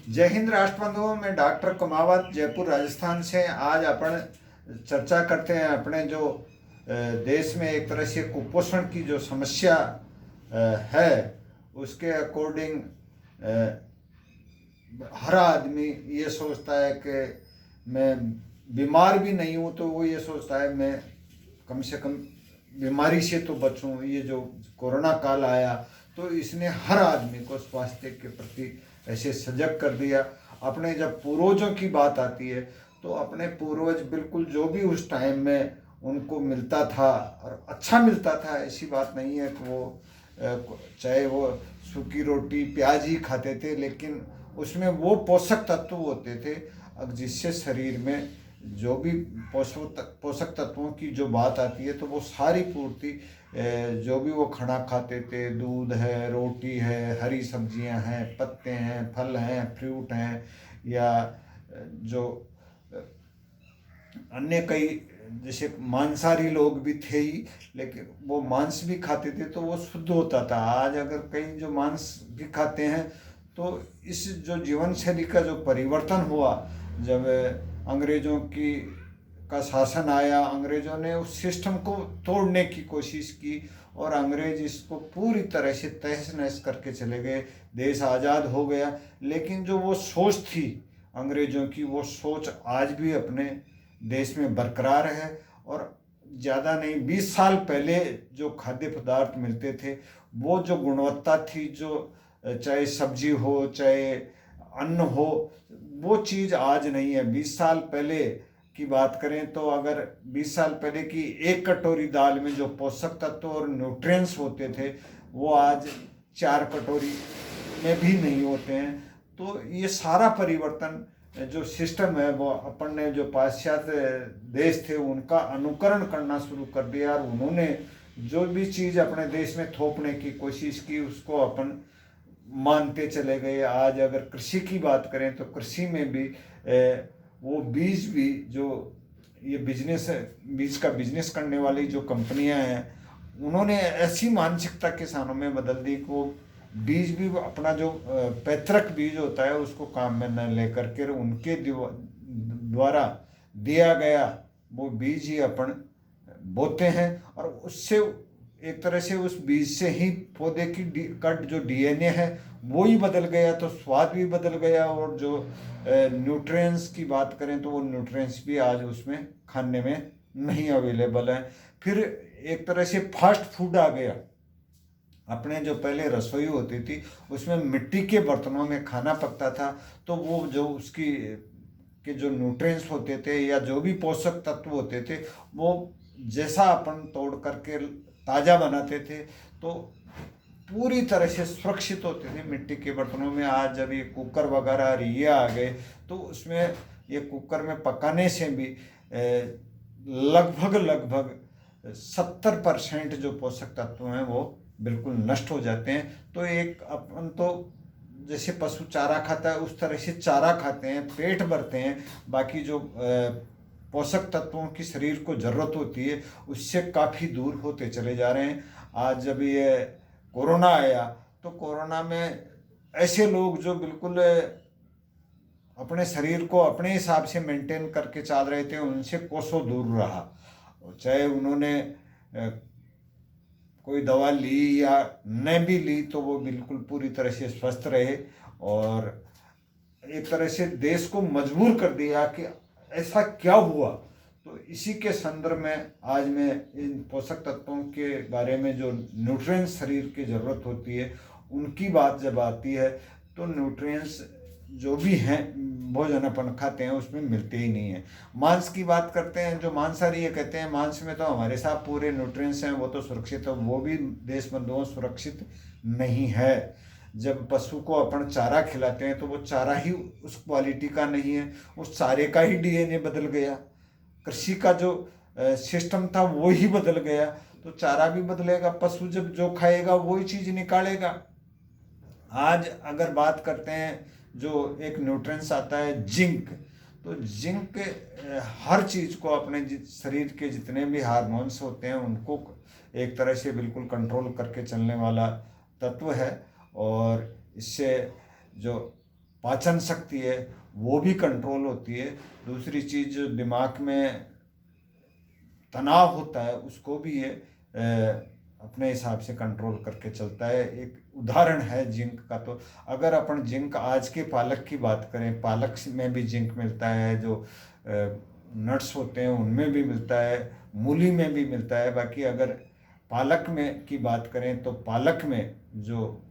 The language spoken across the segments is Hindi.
जय हिंद राष्ट्र बंधुओं, मैं डॉक्टर कुमावत जयपुर राजस्थान से। आज अपन चर्चा करते हैं अपने जो देश में एक तरह से कुपोषण की जो समस्या है उसके अकॉर्डिंग हर आदमी ये सोचता है कि मैं बीमार भी नहीं हूँ तो वो ये सोचता है मैं कम से कम बीमारी से तो बचूं। ये जो कोरोना काल आया तो इसने हर आदमी को स्वास्थ्य के प्रति ऐसे सजग कर दिया। अपने जब पूर्वजों की बात आती है तो अपने पूर्वज बिल्कुल जो भी उस टाइम में उनको मिलता था और अच्छा मिलता था, ऐसी बात नहीं है कि वो चाहे वो सूखी रोटी प्याज ही खाते थे, लेकिन उसमें वो पोषक तत्व होते थे जिससे शरीर में जो भी पोषक तत्वों की जो बात आती है तो वो सारी पूर्ति जो भी वो खाना खाते थे, दूध है, रोटी है, हरी सब्जियां हैं, पत्ते हैं, फल हैं, फ्रूट हैं, या जो अन्य कई जैसे मांसाहारी लोग भी थे ही, लेकिन वो मांस भी खाते थे तो वो शुद्ध होता था। आज अगर कई जो मांस भी खाते हैं तो इस जो जीवन शैली का जो परिवर्तन हुआ, जब अंग्रेज़ों की का शासन आया, अंग्रेज़ों ने उस सिस्टम को तोड़ने की कोशिश की और अंग्रेज इसको पूरी तरह से तहस नहस करके चले गए। देश आज़ाद हो गया, लेकिन जो वो सोच थी अंग्रेज़ों की, वो सोच आज भी अपने देश में बरकरार है। और ज़्यादा नहीं, 20 साल पहले जो खाद्य पदार्थ मिलते थे वो जो गुणवत्ता थी, जो चाहे सब्जी हो चाहे अन्न हो, वो चीज़ आज नहीं है। 20 साल पहले की बात करें तो अगर 20 साल पहले की एक कटोरी दाल में जो पोषक तत्व और न्यूट्रिएंट्स होते थे वो आज 4 कटोरी में भी नहीं होते हैं। तो ये सारा परिवर्तन जो सिस्टम है वो अपन ने जो पाश्चात्य देश थे उनका अनुकरण करना शुरू कर दिया और उन्होंने जो भी चीज़ अपने देश में थोपने की कोशिश की उसको अपन मानते चले गए। आज अगर कृषि की बात करें तो कृषि में भी वो बीज भी जो ये बिजनेस है, बीज का बिजनेस करने वाली जो कंपनियां हैं, उन्होंने ऐसी मानसिकता किसानों में बदल दी कि वो बीज भी अपना जो पैतृक बीज होता है उसको काम में न लेकर के उनके द्वारा दिया गया वो बीज ही अपन बोते हैं और उससे एक तरह से उस बीज से ही पौधे की कट जो डीएनए है वो ही बदल गया, तो स्वाद भी बदल गया। और जो न्यूट्रिएंट्स की बात करें तो वो न्यूट्रिएंट्स भी आज उसमें खाने में नहीं अवेलेबल है। फिर एक तरह से फास्ट फूड आ गया। अपने जो पहले रसोई होती थी उसमें मिट्टी के बर्तनों में खाना पकता था, तो वो जो उसकी के जो न्यूट्रिएंट्स होते थे या जो भी पोषक तत्व होते थे वो जैसा अपन तोड़ करके ताज़ा बनाते थे तो पूरी तरह से सुरक्षित होते थे मिट्टी के बर्तनों में। आज जब ये कुकर वगैरह ये आ गए तो उसमें ये कुकर में पकाने से भी लगभग 70% जो पोषक तत्व हैं वो बिल्कुल नष्ट हो जाते हैं। तो एक अपन तो जैसे पशु चारा खाता है उस तरह से चारा खाते हैं, पेट भरते हैं, बाकी जो पोषक तत्वों की शरीर को ज़रूरत होती है उससे काफ़ी दूर होते चले जा रहे हैं। आज जब ये कोरोना आया तो कोरोना में ऐसे लोग जो बिल्कुल अपने शरीर को अपने हिसाब से मेंटेन करके चल रहे थे उनसे कोसों दूर रहा। और चाहे उन्होंने कोई दवा ली या न भी ली तो वो बिल्कुल पूरी तरह से स्वस्थ रहे और एक तरह से देश को मजबूर कर दिया कि ऐसा क्या हुआ। तो इसी के संदर्भ में आज मैं इन पोषक तत्वों के बारे में जो न्यूट्रिएंट्स शरीर की ज़रूरत होती है उनकी बात जब आती है तो न्यूट्रिएंट्स जो भी हैं भोजन अपन खाते हैं उसमें मिलते ही नहीं है। मांस की बात करते हैं, जो मांसाहारी ये कहते हैं मांस में तो हमारे साथ पूरे न्यूट्रिएंट्स हैं वो तो सुरक्षित है, वो भी देश बंधुओं सुरक्षित नहीं है। जब पशु को अपन चारा खिलाते हैं तो वो चारा ही उस क्वालिटी का नहीं है, उस चारे का ही डीएनए बदल गया, कृषि का जो सिस्टम था वो ही बदल गया, तो चारा भी बदलेगा, पशु जब जो खाएगा वही चीज़ निकालेगा। आज अगर बात करते हैं जो एक न्यूट्रिएंट्स आता है जिंक, तो जिंक हर चीज़ को अपने शरीर के जितने भी हार्मोन्स होते हैं उनको एक तरह से बिल्कुल कंट्रोल करके चलने वाला तत्व है। और इससे जो पाचन शक्ति है वो भी कंट्रोल होती है। दूसरी चीज़ जो दिमाग में तनाव होता है उसको भी ये अपने हिसाब से कंट्रोल करके चलता है। एक उदाहरण है जिंक का, तो अगर अपन जिंक आज के पालक की बात करें, पालक में भी जिंक मिलता है, जो नट्स होते हैं उनमें भी मिलता है, मूली में भी मिलता है। बाकी अगर पालक में की बात करें तो पालक में जो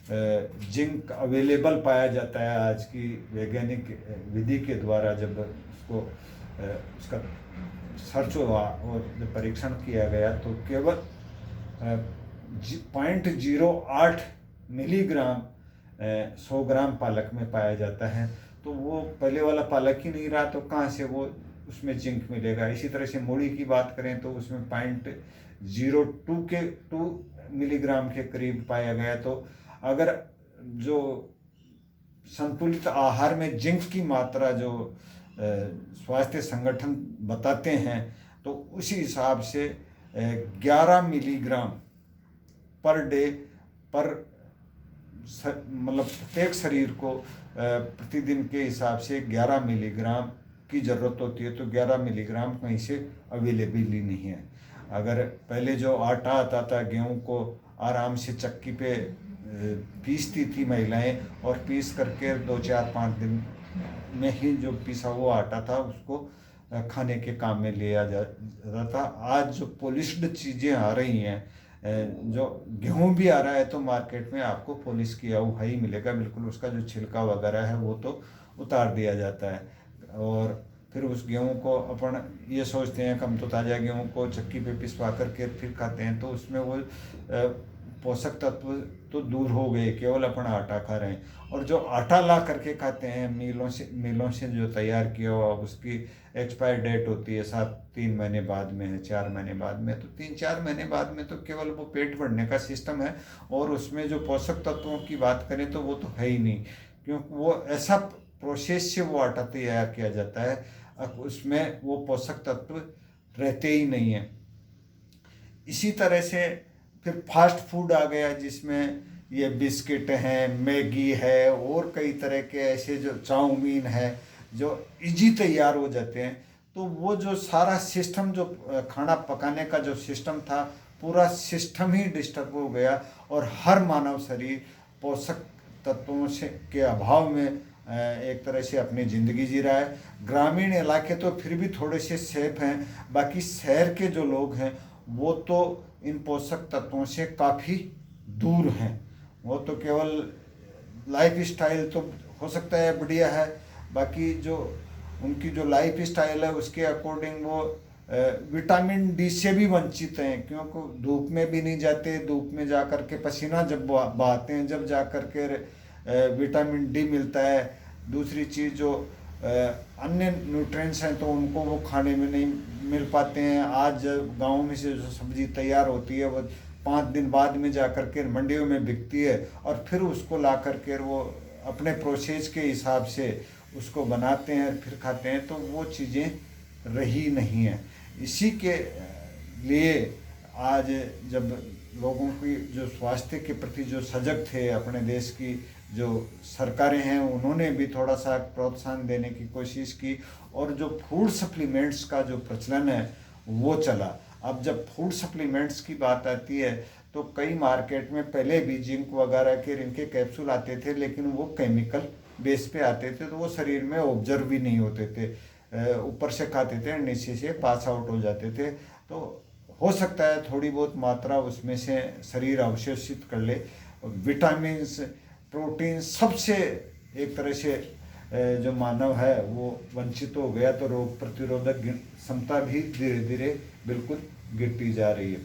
जिंक अवेलेबल पाया जाता है आज की वैज्ञानिक विधि के द्वारा, जब उसको उसका सर्च हुआ और जब परीक्षण किया गया तो केवल 0.08 मिलीग्राम 100 ग्राम पालक में पाया जाता है। तो वो पहले वाला पालक ही नहीं रहा तो कहाँ से वो उसमें जिंक मिलेगा। इसी तरह से मूली की बात करें तो उसमें 0.02 मिलीग्राम के करीब पाया गया। तो अगर जो संतुलित आहार में जिंक की मात्रा जो स्वास्थ्य संगठन बताते हैं तो उसी हिसाब से 11 मिलीग्राम पर डे पर मतलब प्रत्येक शरीर को प्रतिदिन के हिसाब से 11 मिलीग्राम की ज़रूरत होती है। तो 11 मिलीग्राम कहीं से अवेलेबल ही नहीं है। अगर पहले जो आटा आता था, गेहूं को आराम से चक्की पे पीसती थी महिलाएं और पीस करके 2-4-5 दिन में ही जो पिसा हुआ आटा था उसको खाने के काम में लिया जाता था। आज जो पॉलिश्ड चीज़ें आ रही हैं, जो गेहूं भी आ रहा है तो मार्केट में आपको पॉलिश किया हुआ ही मिलेगा, बिल्कुल उसका जो छिलका वगैरह है वो तो उतार दिया जाता है। और फिर उस गेहूं को अपन ये सोचते हैं कि हम तो ताज़ा गेहूं को चक्की पे पिसवा करके फिर खाते हैं, तो उसमें वो पोषक तत्व तो दूर हो गए, केवल अपन आटा खा रहे हैं। और जो आटा ला करके खाते हैं मिलों से जो तैयार किया हुआ, उसकी एक्सपायर डेट होती है 3 महीने बाद में है, 4 महीने बाद में। तो 3-4 महीने बाद में तो केवल वो पेट भरने का सिस्टम है, और उसमें जो पोषक तत्वों की बात करें तो वो तो है ही नहीं, क्योंकि वो ऐसा प्रोसेस से वो आटा तैयार किया जाता है, अब उसमें वो पोषक तत्व रहते ही नहीं हैं। इसी तरह से फिर फास्ट फूड आ गया, जिसमें ये बिस्किट हैं, मैगी है और कई तरह के ऐसे जो चाउमीन है जो इजी तैयार हो जाते हैं। तो वो जो सारा सिस्टम, जो खाना पकाने का जो सिस्टम था, पूरा सिस्टम ही डिस्टर्ब हो गया, और हर मानव शरीर पोषक तत्वों से के अभाव में एक तरह से अपनी ज़िंदगी जी रहा है। ग्रामीण इलाके तो फिर भी थोड़े से सेफ हैं, बाकी शहर के जो लोग हैं वो तो इन पोषक तत्वों से काफ़ी दूर हैं। वो तो केवल लाइफ स्टाइल तो हो सकता है बढ़िया है, बाकी जो उनकी जो लाइफ स्टाइल है उसके अकॉर्डिंग वो विटामिन डी से भी वंचित हैं, क्योंकि धूप में भी नहीं जाते, धूप में जा कर के पसीना जब बहाते हैं, जब जा कर के विटामिन डी मिलता है। दूसरी चीज़ जो अन्य न्यूट्रिएंट्स हैं तो उनको वो खाने में नहीं मिल पाते हैं। आज गाँव में से जो सब्जी तैयार होती है वो 5 दिन बाद में जा कर के मंडियों में बिकती है, और फिर उसको ला कर के वो अपने प्रोसेस के हिसाब से उसको बनाते हैं फिर खाते हैं, तो वो चीज़ें रही नहीं हैं। इसी के लिए आज जब लोगों की जो स्वास्थ्य के प्रति जो सजग थे, अपने देश की जो सरकारें हैं उन्होंने भी थोड़ा सा प्रोत्साहन देने की कोशिश की, और जो फूड सप्लीमेंट्स का जो प्रचलन है वो चला। अब जब फूड सप्लीमेंट्स की बात आती है तो कई मार्केट में पहले भी जिंक वगैरह के इनके कैप्सूल आते थे, लेकिन वो केमिकल बेस पे आते थे, तो वो शरीर में ऑब्जर्व भी नहीं होते थे, ऊपर से खाते थे, नीचे से पास आउट हो जाते थे। तो हो सकता है थोड़ी बहुत मात्रा उसमें से शरीर अवशोषित कर ले। विटामिन्स, प्रोटीन, सबसे एक तरह से जो मानव है वो वंचित हो गया, तो रोग प्रतिरोधक क्षमता भी धीरे धीरे बिल्कुल गिरती जा रही है।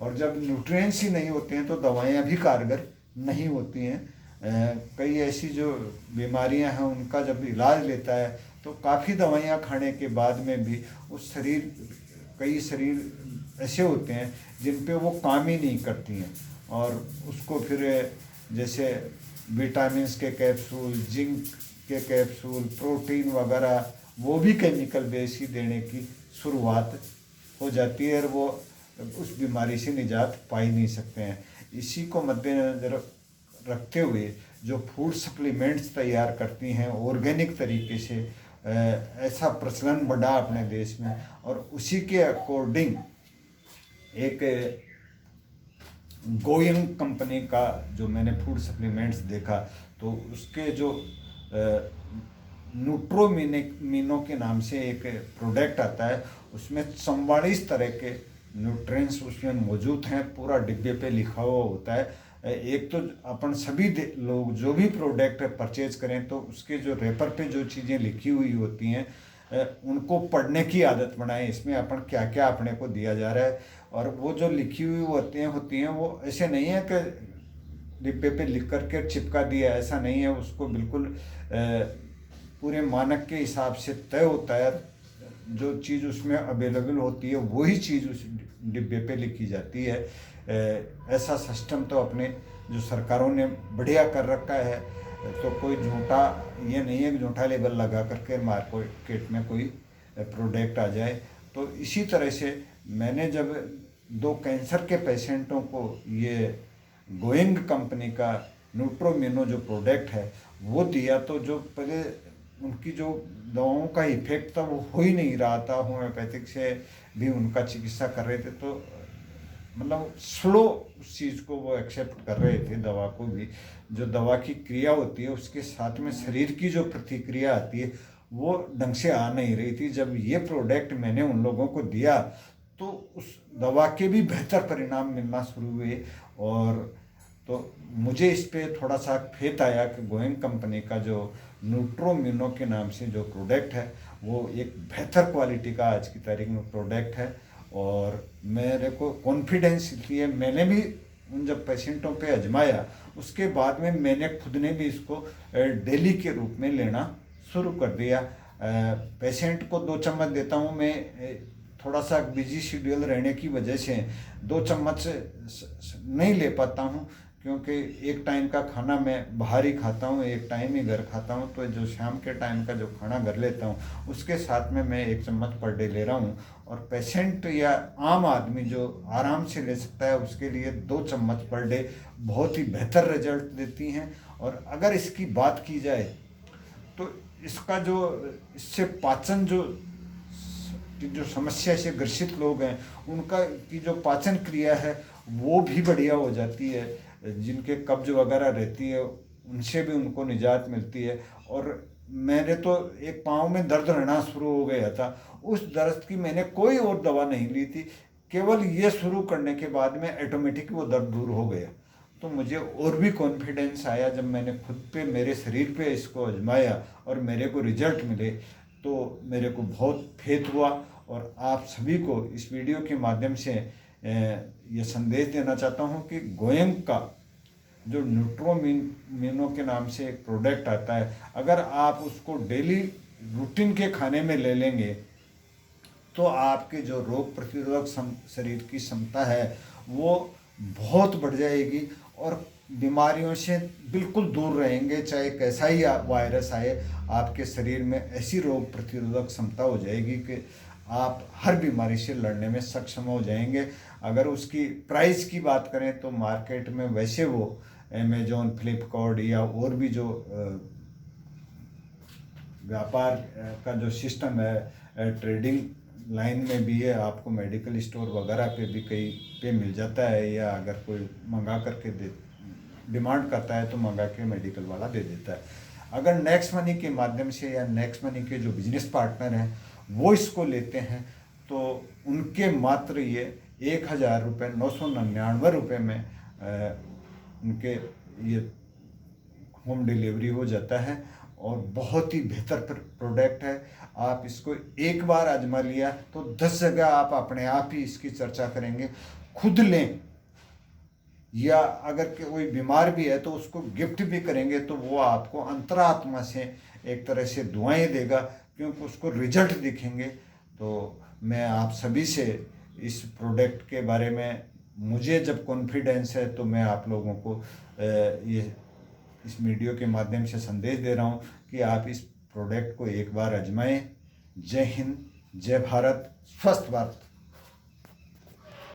और जब न्यूट्रिएंट्स ही नहीं होते हैं तो दवाइयाँ भी कारगर नहीं होती हैं। कई ऐसी जो बीमारियां हैं उनका जब इलाज लेता है तो काफ़ी दवाइयाँ खाने के बाद में भी उस कई शरीर ऐसे होते हैं जिन पे वो काम ही नहीं करती हैं, और उसको फिर जैसे विटामिन्स के कैप्सूल, जिंक के कैप्सूल, प्रोटीन वगैरह, वो भी केमिकल बेस ही देने की शुरुआत हो जाती है, और वो उस बीमारी से निजात पा ही नहीं सकते हैं। इसी को मद्देनज़र रखते हुए जो फूड सप्लीमेंट्स तैयार करती हैं ऑर्गेनिक तरीके से, ऐसा प्रचलन बढ़ा अपने देश में। और उसी के अकॉर्डिंग एक गोइंग कंपनी का जो मैंने फूड सप्लीमेंट्स देखा, तो उसके जो न्यूट्रोमिनो के नाम से एक प्रोडक्ट आता है, उसमें 44 तरह के न्यूट्रिएंट्स उसमें मौजूद हैं, पूरा डिब्बे पे लिखा हुआ होता है। एक तो अपन सभी लोग जो भी प्रोडक्ट परचेज करें तो उसके जो रेपर पे जो चीज़ें लिखी हुई होती हैं उनको पढ़ने की आदत बनाएं, इसमें अपन क्या क्या अपने को दिया जा रहा है। और वो जो लिखी हुई होती हैं वो ऐसे नहीं है कि डिब्बे पे लिख करके चिपका दिया, ऐसा नहीं है। उसको बिल्कुल पूरे मानक के हिसाब से तय होता है, जो चीज़ उसमें अवेलेबल होती है वही चीज़ उस डिब्बे पे लिखी जाती है। ऐसा सिस्टम तो अपने जो सरकारों ने बढ़िया कर रखा है, तो कोई झूठा ये नहीं है कि झूठा लेबल लगा करके मार्केट में कोई प्रोडक्ट आ जाए। तो इसी तरह से मैंने जब 2 कैंसर के पेशेंटों को ये गोइंग कंपनी का न्यूट्रोमिनो जो प्रोडक्ट है वो दिया, तो जो पहले उनकी जो दवाओं का इफेक्ट था वो हो ही नहीं रहा था। होम्योपैथिक से भी उनका चिकित्सा कर रहे थे, तो मतलब स्लो उस चीज़ को वो एक्सेप्ट कर रहे थे, दवा को भी। जो दवा की क्रिया होती है उसके साथ में शरीर की जो प्रतिक्रिया आती है वो ढंग से आ नहीं रही थी। जब ये प्रोडक्ट मैंने उन लोगों को दिया तो उस दवा के भी बेहतर परिणाम मिलना शुरू हुए। और तो मुझे इस पे थोड़ा सा फेथ आया कि गोइंग कंपनी का जो न्यूट्रोमिनो के नाम से जो प्रोडक्ट है वो एक बेहतर क्वालिटी का आज की तारीख में प्रोडक्ट है। और मेरे को कॉन्फिडेंस इसलिए मैंने भी उन जब पेशेंटों पे आजमाया उसके बाद में मैंने खुद ने भी इसको डेली के रूप में लेना शुरू कर दिया। पेशेंट को 2 चम्मच देता हूँ मैं, थोड़ा सा बिजी शेड्यूल रहने की वजह से 2 चम्मच नहीं ले पाता हूँ, क्योंकि एक टाइम का खाना मैं बाहर ही खाता हूँ, एक टाइम ही घर खाता हूँ। तो जो शाम के टाइम का जो खाना घर लेता हूँ उसके साथ में मैं 1 चम्मच पर डे ले रहा हूँ। और पेशेंट या आम आदमी जो आराम से ले सकता है उसके लिए 2 चम्मच पर डे बहुत ही बेहतर रिजल्ट देती हैं। और अगर इसकी बात की जाए तो इसका जो इससे पाचन जो समस्या से ग्रसित लोग हैं उनका की जो पाचन क्रिया है वो भी बढ़िया हो जाती है। जिनके कब्ज वगैरह रहती है उनसे भी उनको निजात मिलती है। और मैंने तो एक पाँव में दर्द रहना शुरू हो गया था, उस दर्द की मैंने कोई और दवा नहीं ली थी, केवल ये शुरू करने के बाद में ऑटोमेटिक वो दर्द दूर हो गया। तो मुझे और भी कॉन्फिडेंस आया जब मैंने खुद पे मेरे शरीर पे इसको आजमाया और मेरे को रिजल्ट मिले, तो मेरे को बहुत फेथ हुआ। और आप सभी को इस वीडियो के माध्यम से ये संदेश देना चाहता हूँ कि गोइंग का जो न्यूट्रोमिनो के नाम से एक प्रोडक्ट आता है, अगर आप उसको डेली रूटीन के खाने में ले लेंगे तो आपके जो रोग प्रतिरोधक शरीर की क्षमता है वो बहुत बढ़ जाएगी और बीमारियों से बिल्कुल दूर रहेंगे। चाहे कैसा ही वायरस आए, आपके शरीर में ऐसी रोग प्रतिरोधक क्षमता हो जाएगी कि आप हर बीमारी से लड़ने में सक्षम हो जाएंगे। अगर उसकी प्राइस की बात करें तो मार्केट में वैसे वो अमेजोन, फ्लिपकार्ट या और भी जो व्यापार का जो सिस्टम है ट्रेडिंग लाइन में भी है, आपको मेडिकल स्टोर वगैरह पे भी कहीं पे मिल जाता है, या अगर कोई मंगा करके डिमांड करता है तो मंगा के मेडिकल वाला दे देता है। अगर नेक्स्ट मनी के माध्यम से या नेक्स्ट मनी के जो बिजनेस पार्टनर हैं वो इसको लेते हैं तो उनके मात्र ये 1000 रुपये 999 रुपये में उनके ये होम डिलीवरी हो जाता है। और बहुत ही बेहतर प्रोडक्ट है। आप इसको एक बार आजमा लिया तो 10 जगह आप अपने आप ही इसकी चर्चा करेंगे। खुद लें या अगर कोई बीमार भी है तो उसको गिफ्ट भी करेंगे तो वो आपको अंतरात्मा से एक तरह से दुआएं देगा, क्योंकि उसको रिजल्ट दिखेंगे। तो मैं आप सभी से इस प्रोडक्ट के बारे में मुझे जब कॉन्फिडेंस है तो मैं आप लोगों को ये इस वीडियो के माध्यम से संदेश दे रहा हूँ कि आप इस प्रोडक्ट को एक बार आजमाएं। जय हिंद, जय भारत, स्वस्थ भारत।